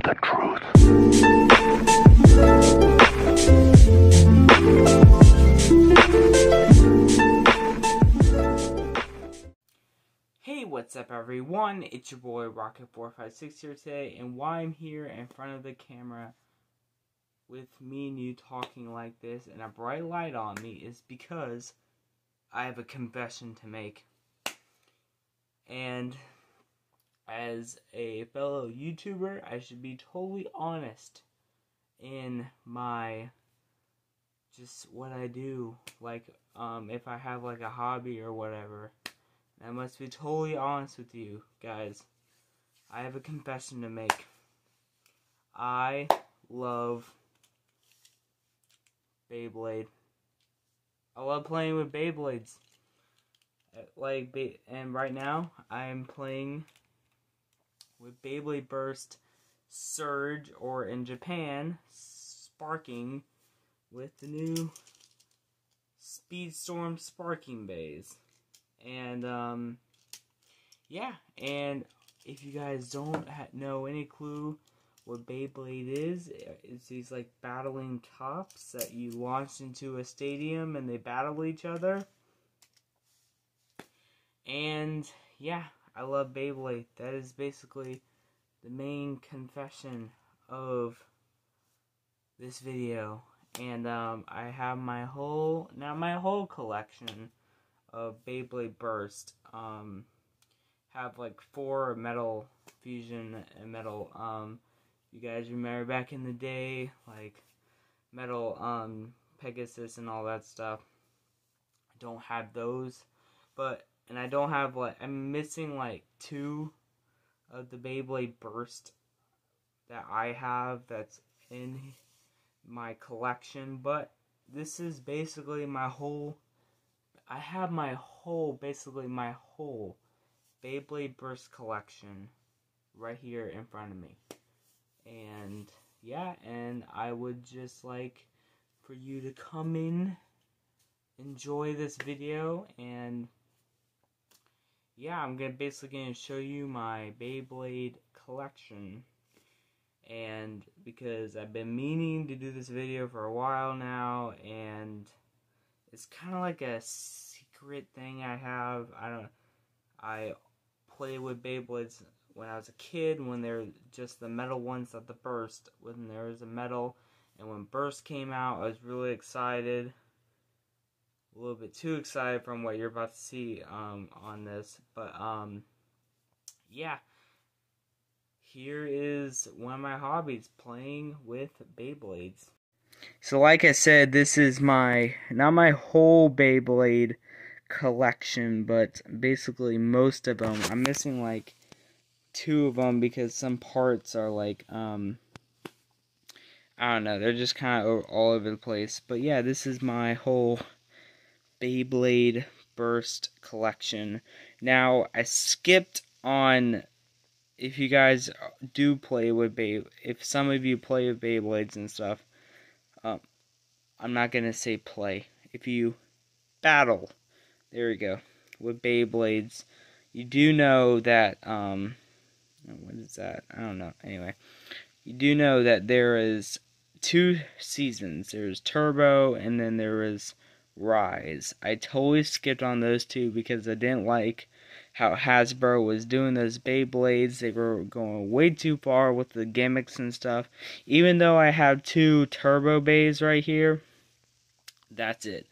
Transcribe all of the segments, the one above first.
the truth. Hey, what's up everyone? It's your boy Rocket456 here today, and why I'm here in front of the camera with me and you talking like this and a bright light on me is because I have a confession to make. And as a fellow YouTuber, I should be totally honest in my just what I do, like if I have like a hobby or whatever. I must be totally honest with you guys. I have a confession to make. I love Beyblade. I love playing with Beyblades. And right now I am playing with Beyblade Burst Surge, or in Japan, Sparking, with the new Speedstorm Sparking Bays. And yeah, and if you guys don't know any clue what Beyblade is, it's these like battling cups that you launch into a stadium and they battle each other. And yeah, I love Beyblade. That is basically the main confession of this video. And I have my whole collection of Beyblade Burst. Have like 4 Metal Fusion and Metal, you guys remember back in the day, like Metal Pegasus and all that stuff. I don't have those, and I don't have, like, I'm missing like 2 of the Beyblade Burst that I have that's in my collection. But this is basically my whole, I have basically my whole Beyblade Burst collection right here in front of me. And yeah, and I would just like for you to come in, enjoy this video, and yeah, I'm basically gonna show you my Beyblade collection. And because I've been meaning to do this video for a while now, and it's kind of like a secret thing I have. I play with Beyblades when I was a kid, when they're just the metal ones at the Burst, when there was a metal, and when Burst came out, I was really excited, a little bit too excited from what you're about to see on this, but yeah, here is one of my hobbies, playing with Beyblades. So like I said, this is not my whole Beyblade collection, but basically most of them. I'm missing like 2 of them because some parts are like, I don't know, they're just kind of all over the place. But yeah, this is my whole Beyblade Burst collection. Now, I skipped on, if you guys do play with if some of you play with Beyblades and stuff, I'm not going to say play. If you battle, there we go, with Beyblades, you do know that, what is that? I don't know. Anyway, you do know that there is 2 seasons. There's Turbo, and then there is Rise. I totally skipped on those 2 because I didn't like how Hasbro was doing those Beyblades. They were going way too far with the gimmicks and stuff. Even though I have 2 Turbo Bays right here, that's it.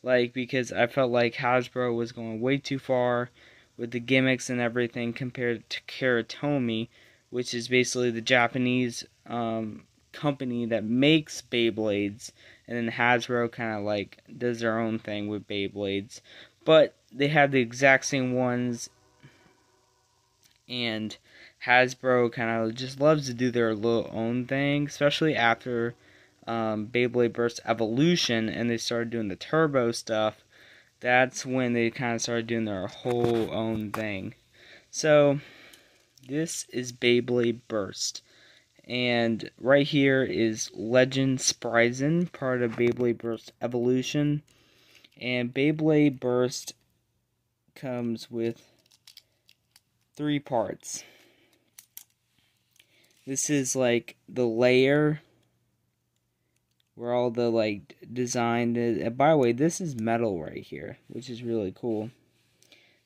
Like, because I felt like Hasbro was going way too far with the gimmicks and everything compared to Karatomi, which is basically the Japanese company that makes Beyblades, and then Hasbro kind of like does their own thing with Beyblades. But they have the exact same ones, and Hasbro kind of just loves to do their little own thing, especially after Beyblade Burst Evolution, and they started doing the Turbo stuff. That's when they kind of started doing their whole own thing. So, this is Beyblade Burst. And right here is Legend Spryzen, part of Beyblade Burst Evolution. And Beyblade Burst comes with 3 parts. This is like the layer where all the like design is. And by the way, this is metal right here, which is really cool.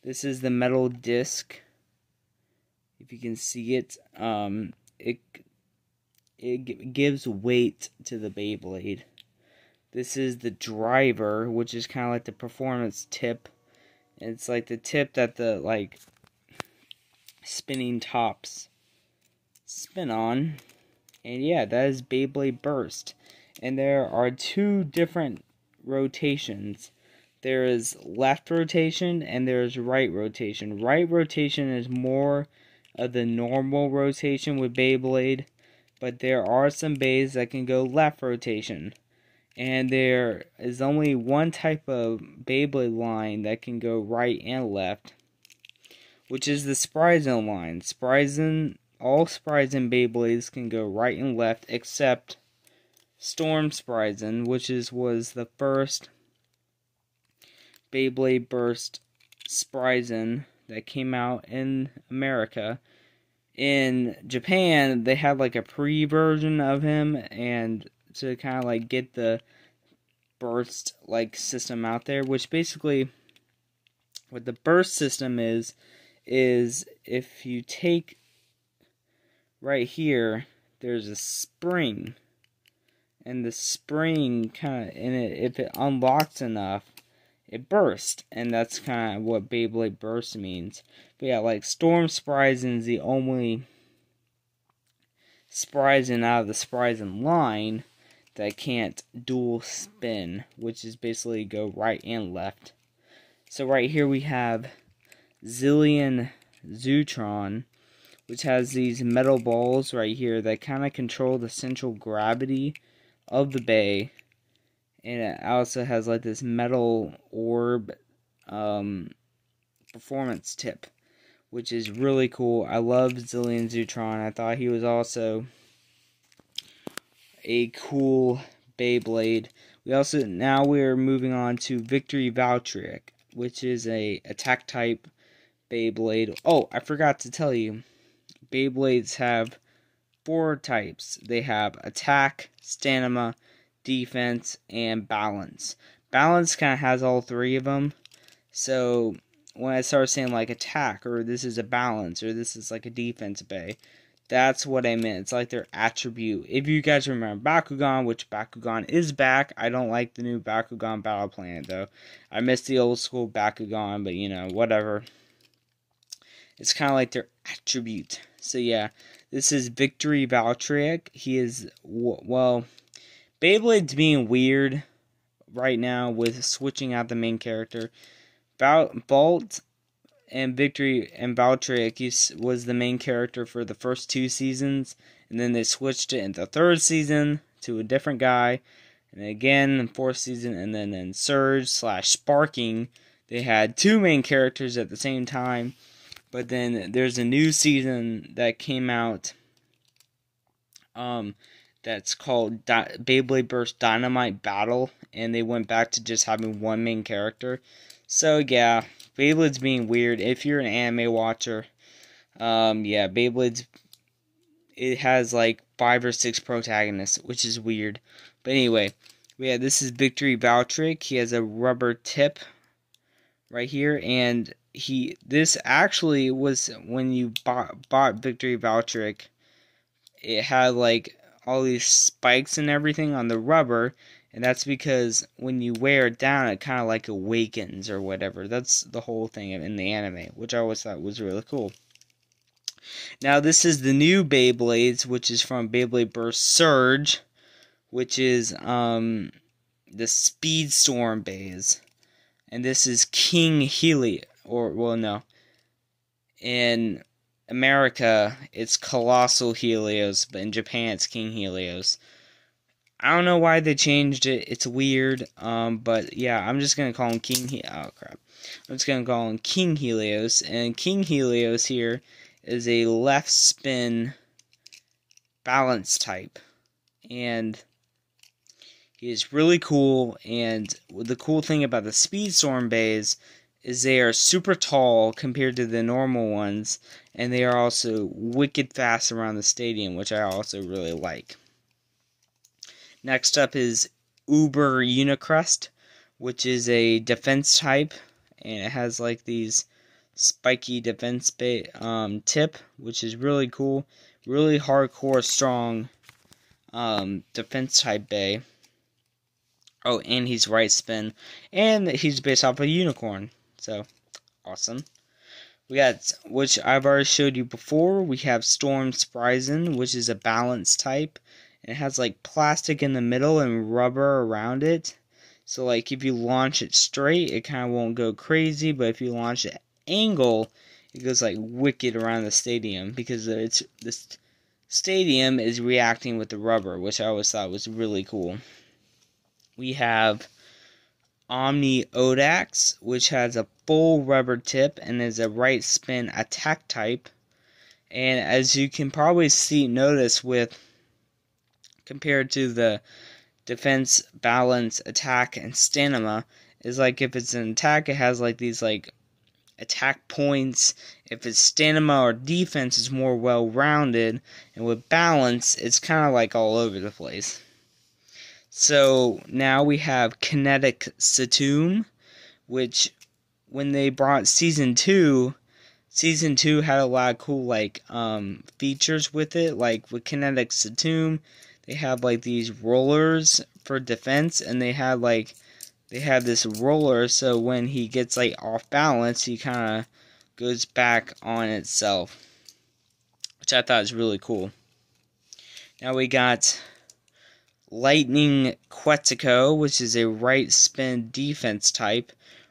This is the metal disc. If you can see it, it gives weight to the Beyblade. This is the driver, which is kind of like the performance tip. It's like the tip that the like spinning tops spin on. And yeah, that is Beyblade Burst. And there are two different rotations. There is left rotation and there is right rotation. Right rotation is more of the normal rotation with Beyblade, but there are some bays that can go left rotation. And there is only one type of Beyblade line that can go right and left, which is the Spryzen line. All Spryzen Beyblades can go right and left, except Storm Spryzen, which was the first Beyblade Burst Spryzen that came out in America. In Japan, they had like a pre-version of him, and to kind of like get the burst like system out there, which basically what the burst system is if you take right here, there's a spring, and the spring kind of in it, if it unlocks enough, it bursts, and that's kind of what Beyblade Burst means. But yeah, like Storm Spryzen is the only Spryzen out of the Spryzen line that can't dual spin, which is basically go right and left. So right here we have Zillion Zutron, which has these metal balls right here that kind of control the central gravity of the bay. And it also has like this metal orb performance tip, which is really cool. I love Zillion Zutron. I thought he was also a cool Beyblade. Now we're moving on to Victory Valtryek, which is a attack type Beyblade. Oh, I forgot to tell you, Beyblades have 4 types. They have attack, stamina, defense, and balance. Balance kind of has all 3 of them. So when I start saying like attack, or this is a balance, or this is like a defense bay, that's what I meant. It's like their attribute. If you guys remember Bakugan, which Bakugan is back. I don't like the new Bakugan Battle Planet though. I miss the old school Bakugan, but you know, whatever. It's kind of like their attribute. So yeah, this is Victory Valtryek. He is, well, Beyblade's being weird right now with switching out the main character. Bolt and Victory and Valtryek was the main character for the first 2 seasons, and then they switched it in the 3rd season to a different guy, and again in the 4th season, and then in Surge/Sparking, they had 2 main characters at the same time. But then there's a new season that came out that's called Beyblade Burst Dynamite Battle, and they went back to just having 1 main character. So yeah, Beyblade's being weird. If you're an anime watcher, yeah, Beyblade's, it has like 5 or 6 protagonists, which is weird. But anyway, yeah, this is Victory Valtryek. He has a rubber tip right here, and this actually was when you bought Victory Valtryek, it had like all these spikes and everything on the rubber, and that's because when you wear it down, it kind of like awakens or whatever. That's the whole thing in the anime, which I always thought was really cool. Now this is the new Beyblades, which is from Beyblade Burst Surge, which is the Speedstorm Bays. And this is King Helios, in America, it's Colossal Helios, but in Japan, it's King Helios. I don't know why they changed it. It's weird. But yeah, I'm just gonna call him I'm just gonna call him King Helios, and King Helios here is a left spin balance type, and he is really cool. And the cool thing about the Speedstorm Bays is they are super tall compared to the normal ones, and they are also wicked fast around the stadium, which I also really like. Next up is Uber Unicrest, which is a defense type, and it has like these spiky defense tip, which is really cool. Really hardcore, strong defense type bay. Oh, and he's right spin, and he's based off a unicorn. So, awesome. We got, which I've already showed you before, we have Storm Spryzen, which is a balance type. It has like plastic in the middle and rubber around it. So like if you launch it straight, it kind of won't go crazy, but if you launch it angle, it goes like wicked around the stadium because this stadium is reacting with the rubber, which I always thought was really cool. We have Omni Odax, which has a full rubber tip and is a right spin attack type. And as you can probably notice with compared to the defense, balance, attack, and stamina, is like if it's an attack, it has like these like attack points. If it's stamina or defense, it's more well-rounded, and with balance, it's kind of like all over the place. So now we have Kinetic Satum, which when they brought Season 2 had a lot of cool like features with it. Like with Kinetic Satum, they have like these rollers for defense, and they have this roller, so when he gets like off balance, he kind of goes back on itself, which I thought was really cool. Now we got Lightning Quetico, which is a right spin defense type.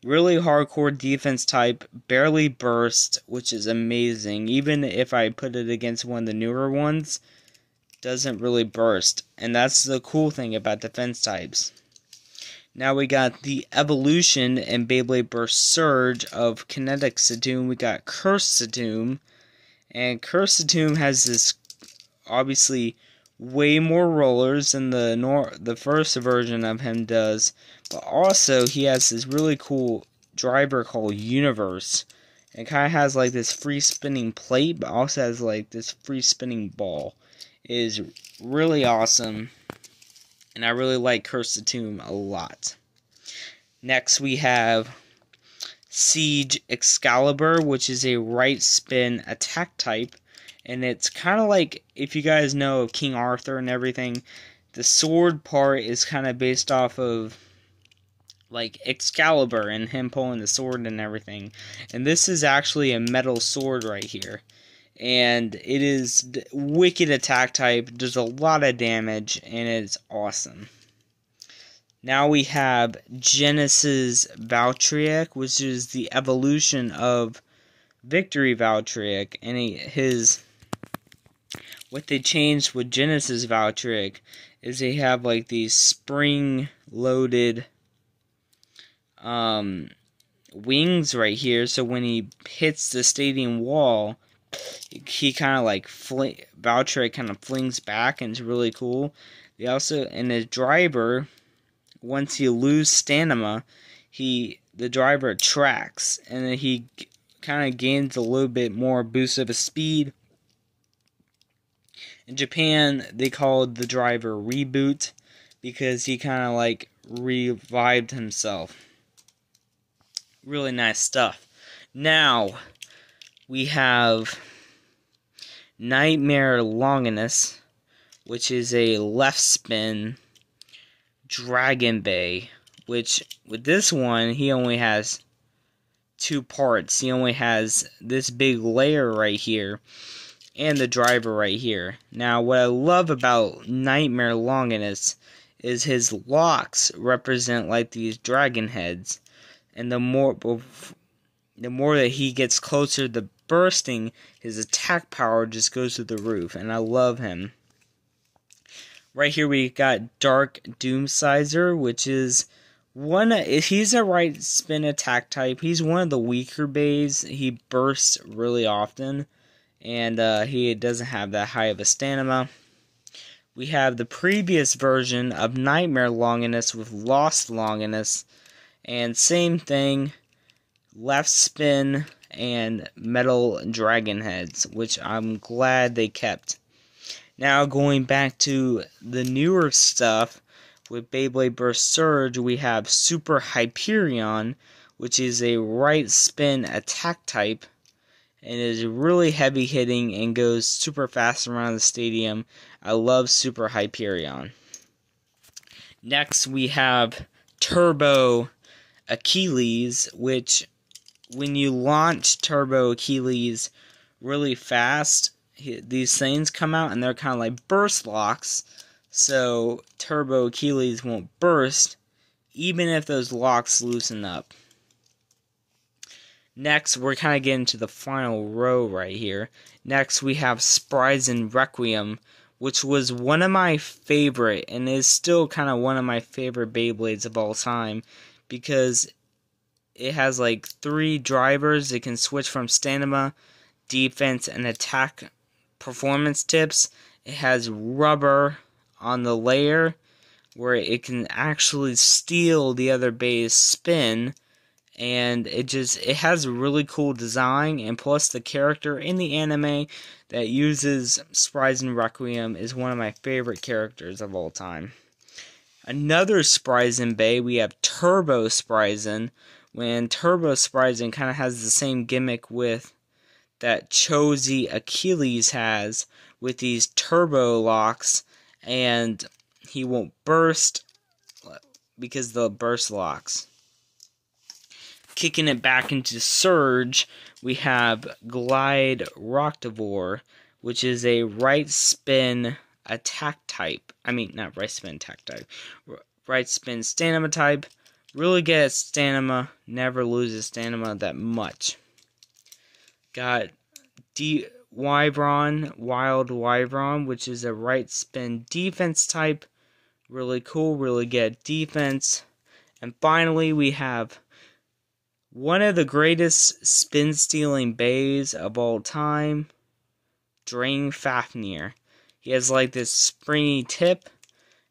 Really hardcore defense type, barely burst, which is amazing. Even if I put it against one of the newer ones, doesn't really burst. And that's the cool thing about defense types. Now we got the evolution and Beyblade Burst Surge of Kinetic Satum. We got Curse Satum. And Curse Satum has this, obviously, way more rollers than the first version of him does, but also he has this really cool driver called Universe. It kind of has like this free spinning plate, but also has like this free spinning ball. It is really awesome, and I really like Curse Satum a lot. Next we have Siege Excalibur, which is a right spin attack type. And it's kind of like, if you guys know of King Arthur and everything, the sword part is kind of based off of, like, Excalibur and him pulling the sword and everything. And this is actually a metal sword right here. And it is wicked attack type, does a lot of damage, and it's awesome. Now we have Genesis Valtryek, which is the evolution of Victory Valtryek, and what they changed with Genesis Valtryek is they have like these spring-loaded wings right here, so when he hits the stadium wall, he kind of like Valtryek kind of flings back, and it's really cool. They also, and the driver, once you lose stamina, the driver tracks, and then he kind of gains a little bit more boost of his speed. In Japan, they called the driver Reboot because he kind of like revived himself. Really nice stuff. Now, we have Nightmare Longinus, which is a left spin Dragon Bay, which with this one, he only has 2 parts. He only has this big layer right here and the driver right here. Now, what I love about Nightmare Longinus is his locks represent like these dragon heads, and the more that he gets closer to bursting, his attack power just goes through the roof, and I love him. Right here we got Dark Doomsizer, which is he's a right spin attack type. He's one of the weaker bays. He bursts really often, and he doesn't have that high of a stamina. We have the previous version of Nightmare Longinus with Lost Longinus, and same thing, left spin, and metal dragon heads, which I'm glad they kept. Now going back to the newer stuff, with Beyblade Burst Surge, we have Super Hyperion, which is a right spin attack type, and is really heavy hitting and goes super fast around the stadium. I love Super Hyperion. Next we have Turbo Achilles, which when you launch Turbo Achilles really fast, these things come out and they're kind of like burst locks, so Turbo Achilles won't burst even if those locks loosen up. Next, we're kind of getting to the final row right here. Next, we have Spryzen Requiem, which was one of my favorite, and is still kind of one of my favorite Beyblades of all time, because it has like 3 drivers. It can switch from stamina, defense, and attack performance tips. It has rubber on the layer, where it can actually steal the other bay's spin. And it has a really cool design, and plus the character in the anime that uses Spryzen Requiem is one of my favorite characters of all time. Another Spryzen Bay, we have Turbo Spryzen, when Turbo Spryzen kind of has the same gimmick with that Chozy Achilles has, with these turbo locks, and he won't burst because of the burst locks. Kicking it back into Surge, we have Glide Rocktavor, which is a right spin attack type. I mean, not right spin attack type. Right spin stamina type. Really good at stamina. Never loses stamina that much. Got Wyvron, Wild Wyvron, which is a right spin defense type. Really cool. Really good at defense. And finally, we have one of the greatest spin-stealing bays of all time, Drain Fafnir. He has like this springy tip,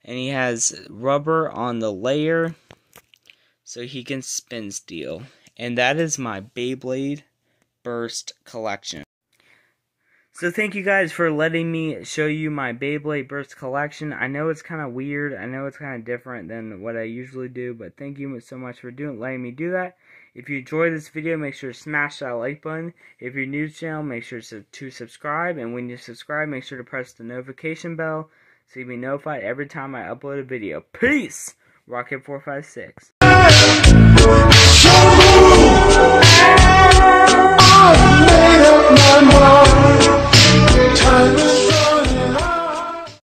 and he has rubber on the layer, so he can spin steal. And that is my Beyblade Burst collection. So thank you guys for letting me show you my Beyblade Burst collection. I know it's kind of weird. I know it's kind of different than what I usually do, but thank you so much for letting me do that. If you enjoyed this video, make sure to smash that like button. If you're new to the channel, make sure to subscribe. And when you subscribe, make sure to press the notification bell so you'll be notified every time I upload a video. Peace! Rocket456.